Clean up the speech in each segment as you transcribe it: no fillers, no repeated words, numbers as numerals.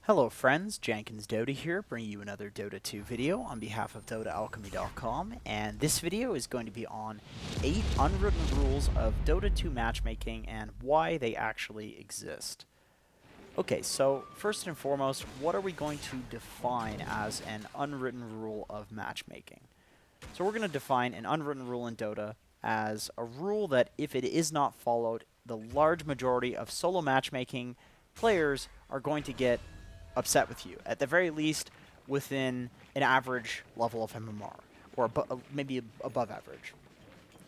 Hello friends, Jenkins Dota here, bringing you another Dota 2 video on behalf of DotaAlchemy.com, and this video is going to be on 8 unwritten rules of Dota 2 matchmaking and why they actually exist. Okay, so first and foremost, what are we going to define as an unwritten rule of matchmaking? So we're going to define an unwritten rule in Dota as a rule that if it is not followed, the large majority of solo matchmaking players are going to get upset with you, at the very least within an average level of MMR, or maybe above average.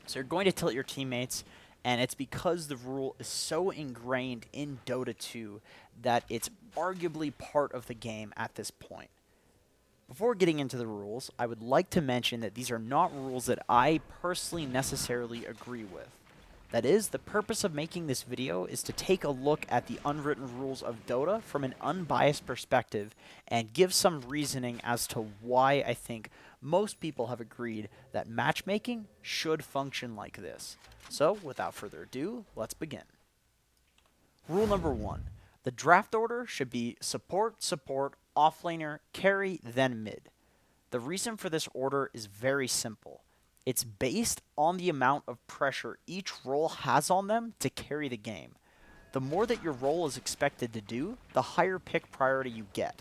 So you're going to tilt your teammates, and it's because the rule is so ingrained in Dota 2 that it's arguably part of the game at this point. Before getting into the rules, I would like to mention that these are not rules that I personally necessarily agree with. That is, the purpose of making this video is to take a look at the unwritten rules of Dota from an unbiased perspective and give some reasoning as to why I think most people have agreed that matchmaking should function like this. So, without further ado, let's begin. Rule number 1. The draft order should be support, support, offlaner, carry, then mid. The reason for this order is very simple. It's based on the amount of pressure each role has on them to carry the game. The more that your role is expected to do, the higher pick priority you get.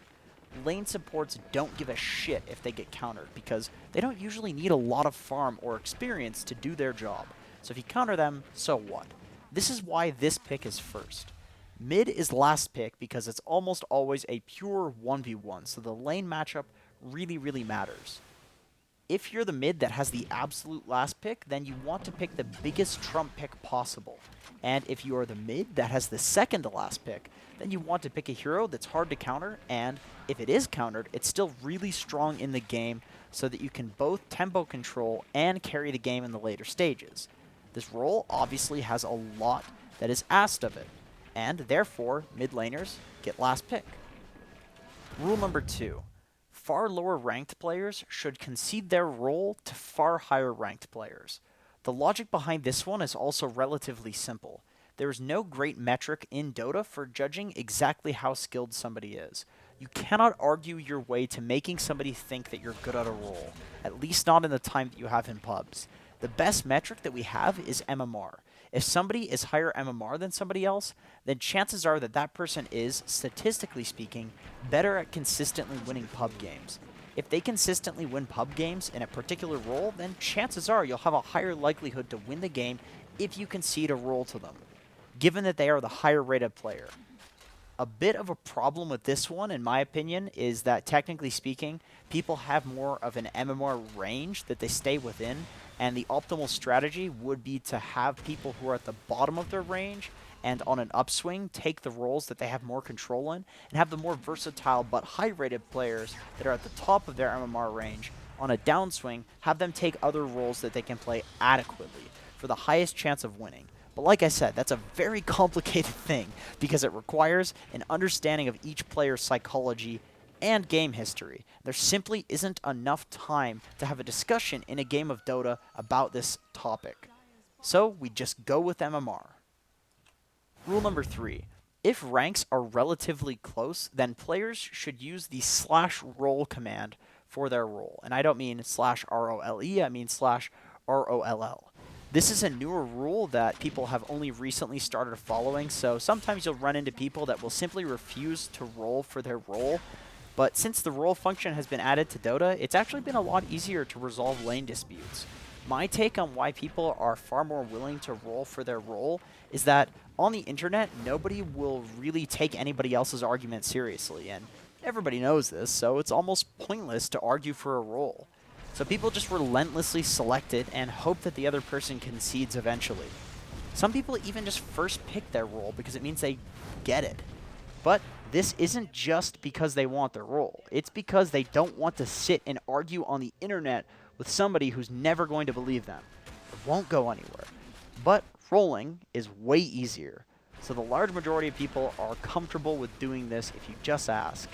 Lane supports don't give a shit if they get countered because they don't usually need a lot of farm or experience to do their job. So if you counter them, so what? This is why this pick is first. Mid is last pick because it's almost always a pure 1v1, so the lane matchup really matters. If you're the mid that has the absolute last pick, then you want to pick the biggest trump pick possible. And if you are the mid that has the second to last pick, then you want to pick a hero that's hard to counter, and if it is countered, it's still really strong in the game so that you can both tempo control and carry the game in the later stages. This role obviously has a lot that is asked of it, and therefore mid laners get last pick. Rule number 2. Far lower ranked players should concede their role to far higher ranked players. The logic behind this one is also relatively simple. There is no great metric in Dota for judging exactly how skilled somebody is. You cannot argue your way to making somebody think that you're good at a role, at least not in the time that you have in pubs. The best metric that we have is MMR. If somebody is higher MMR than somebody else, then chances are that that person is, statistically speaking, better at consistently winning pub games. If they consistently win pub games in a particular role, then chances are you'll have a higher likelihood to win the game if you concede a role to them, given that they are the higher rated player. A bit of a problem with this one, in my opinion, is that technically speaking, people have more of an MMR range that they stay within, and the optimal strategy would be to have people who are at the bottom of their range and on an upswing take the roles that they have more control in, and have the more versatile but high-rated players that are at the top of their MMR range on a downswing, have them take other roles that they can play adequately for the highest chance of winning. But like I said, that's a very complicated thing because it requires an understanding of each player's psychology and game history. There simply isn't enough time to have a discussion in a game of Dota about this topic. So we just go with MMR. Rule number 3. If ranks are relatively close, then players should use the /role command for their role. And I don't mean /ROLE, I mean /ROLL. This is a newer rule that people have only recently started following, so sometimes you'll run into people that will simply refuse to roll for their role. But since the role function has been added to Dota, it's actually been a lot easier to resolve lane disputes. My take on why people are far more willing to roll for their role is that on the internet, nobody will really take anybody else's argument seriously, and everybody knows this, so it's almost pointless to argue for a role. So people just relentlessly select it and hope that the other person concedes eventually. Some people even just first pick their role because it means they get it. But this isn't just because they want their role. It's because they don't want to sit and argue on the internet with somebody who's never going to believe them. It won't go anywhere. But rolling is way easier. So the large majority of people are comfortable with doing this if you just ask.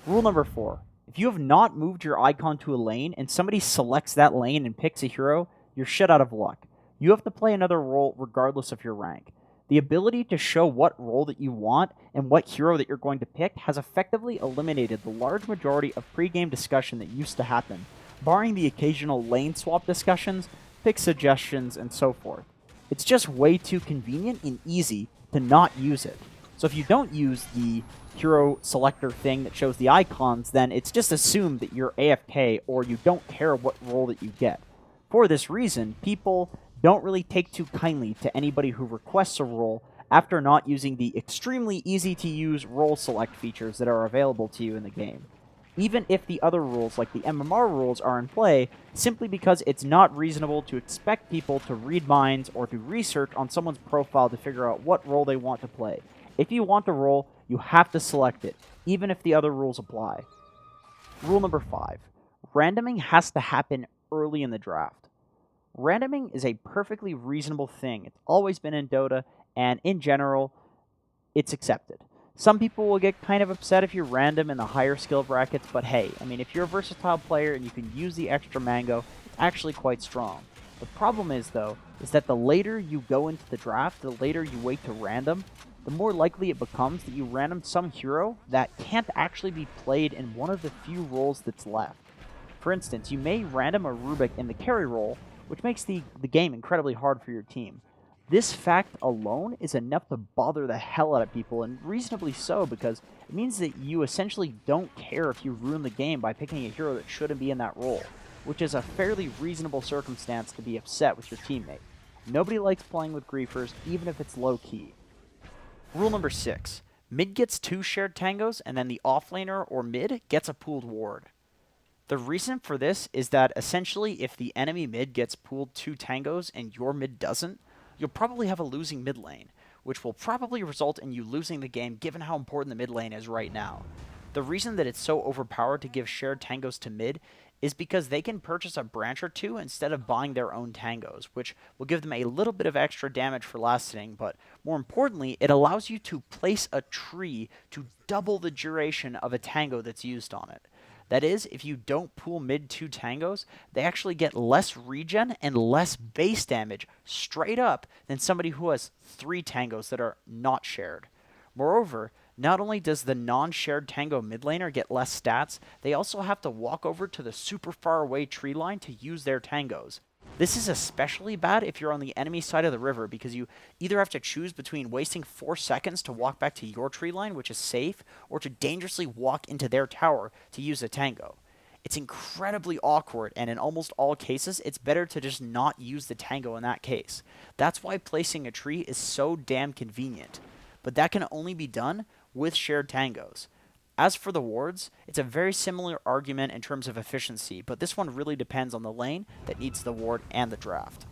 Rule number 4. If you have not moved your icon to a lane and somebody selects that lane and picks a hero, you're shit out of luck. You have to play another role regardless of your rank. The ability to show what role that you want and what hero that you're going to pick has effectively eliminated the large majority of pre-game discussion that used to happen, barring the occasional lane swap discussions, pick suggestions, and so forth. It's just way too convenient and easy to not use it. So if you don't use the hero selector thing that shows the icons, then it's just assumed that you're AFK or you don't care what role that you get. For this reason, people don't really take too kindly to anybody who requests a role after not using the extremely easy to use role select features that are available to you in the game. Even if the other rules, like the MMR rules, are in play, simply because it's not reasonable to expect people to read minds or to research on someone's profile to figure out what role they want to play. If you want a role, you have to select it, even if the other rules apply. Rule number 5. Randoming has to happen early in the draft. Randoming is a perfectly reasonable thing. It's always been in Dota, and in general, it's accepted. Some people will get kind of upset if you're random in the higher skill brackets, but hey, I mean, if you're a versatile player and you can use the extra mango, it's actually quite strong. The problem is, though, is that the later you go into the draft, the later you wait to random, the more likely it becomes that you random some hero that can't actually be played in one of the few roles that's left. For instance, you may random a Rubik in the carry role, which makes the game incredibly hard for your team. This fact alone is enough to bother the hell out of people, and reasonably so, because it means that you essentially don't care if you ruin the game by picking a hero that shouldn't be in that role, which is a fairly reasonable circumstance to be upset with your teammate. Nobody likes playing with griefers, even if it's low-key. Rule number 6. Mid gets 2 shared tangos, and then the offlaner or mid gets a pooled ward. The reason for this is that essentially if the enemy mid gets pooled 2 tangos and your mid doesn't, you'll probably have a losing mid lane, which will probably result in you losing the game given how important the mid lane is right now. The reason that it's so overpowered to give shared tangos to mid is because they can purchase a branch or 2 instead of buying their own tangos, which will give them a little bit of extra damage for lasting, but more importantly, it allows you to place a tree to double the duration of a tango that's used on it. That is, if you don't pool mid 2 tangos, they actually get less regen and less base damage straight up than somebody who has 3 tangos that are not shared. Moreover, not only does the non-shared tango mid laner get less stats, they also have to walk over to the super far away tree line to use their tangos. This is especially bad if you're on the enemy side of the river, because you either have to choose between wasting 4 seconds to walk back to your tree line, which is safe, or to dangerously walk into their tower to use a tango. It's incredibly awkward, and in almost all cases, it's better to just not use the tango in that case. That's why placing a tree is so damn convenient. But that can only be done with shared tangos. As for the wards, it's a very similar argument in terms of efficiency, but this one really depends on the lane that needs the ward and the draft.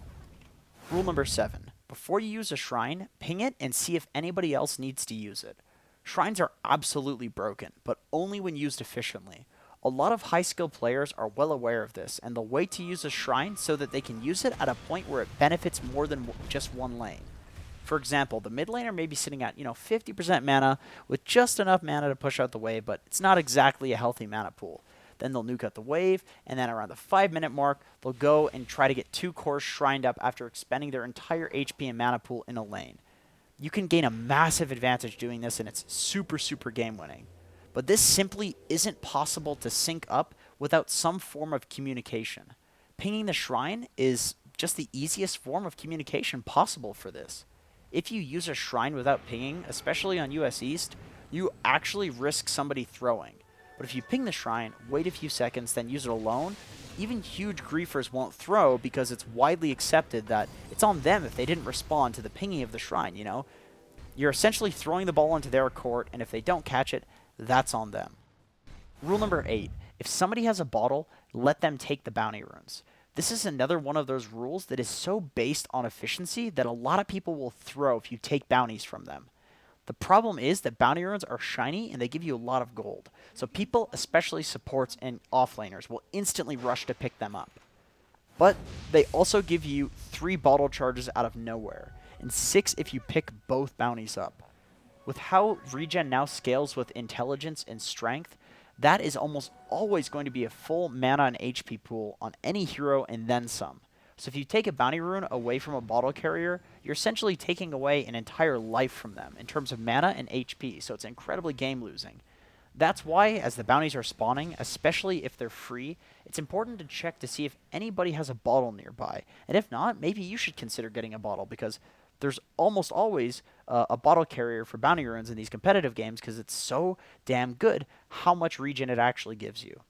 Rule number 7. Before you use a shrine, ping it and see if anybody else needs to use it. Shrines are absolutely broken, but only when used efficiently. A lot of high-skill players are well aware of this, and they'll wait to use a shrine so that they can use it at a point where it benefits more than just one lane. For example, the mid laner may be sitting at, 50% mana with just enough mana to push out the wave, but it's not exactly a healthy mana pool. Then they'll nuke out the wave, and then around the 5-minute mark, they'll go and try to get 2 cores shrined up after expending their entire HP and mana pool in a lane. You can gain a massive advantage doing this, and it's super, super game-winning. But this simply isn't possible to sync up without some form of communication. Pinging the shrine is just the easiest form of communication possible for this. If you use a shrine without pinging, especially on US East, you actually risk somebody throwing. But if you ping the shrine, wait a few seconds, then use it alone, even huge griefers won't throw because it's widely accepted that it's on them if they didn't respond to the pinging of the shrine, You're essentially throwing the ball into their court, and if they don't catch it, that's on them. Rule number 8. If somebody has a bottle, let them take the bounty runes. This is another one of those rules that is so based on efficiency that a lot of people will throw if you take bounties from them. The problem is that bounty runes are shiny and they give you a lot of gold. So people, especially supports and offlaners, will instantly rush to pick them up. But they also give you 3 bottle charges out of nowhere, and 6 if you pick both bounties up. With how regen now scales with intelligence and strength, that is almost always going to be a full mana and HP pool on any hero and then some. So if you take a bounty rune away from a bottle carrier, you're essentially taking away an entire life from them in terms of mana and HP, so it's incredibly game losing. That's why, as the bounties are spawning, especially if they're free, it's important to check to see if anybody has a bottle nearby. And if not, maybe you should consider getting a bottle, because there's almost always a bottle carrier for bounty runes in these competitive games, because it's so damn good how much regen it actually gives you.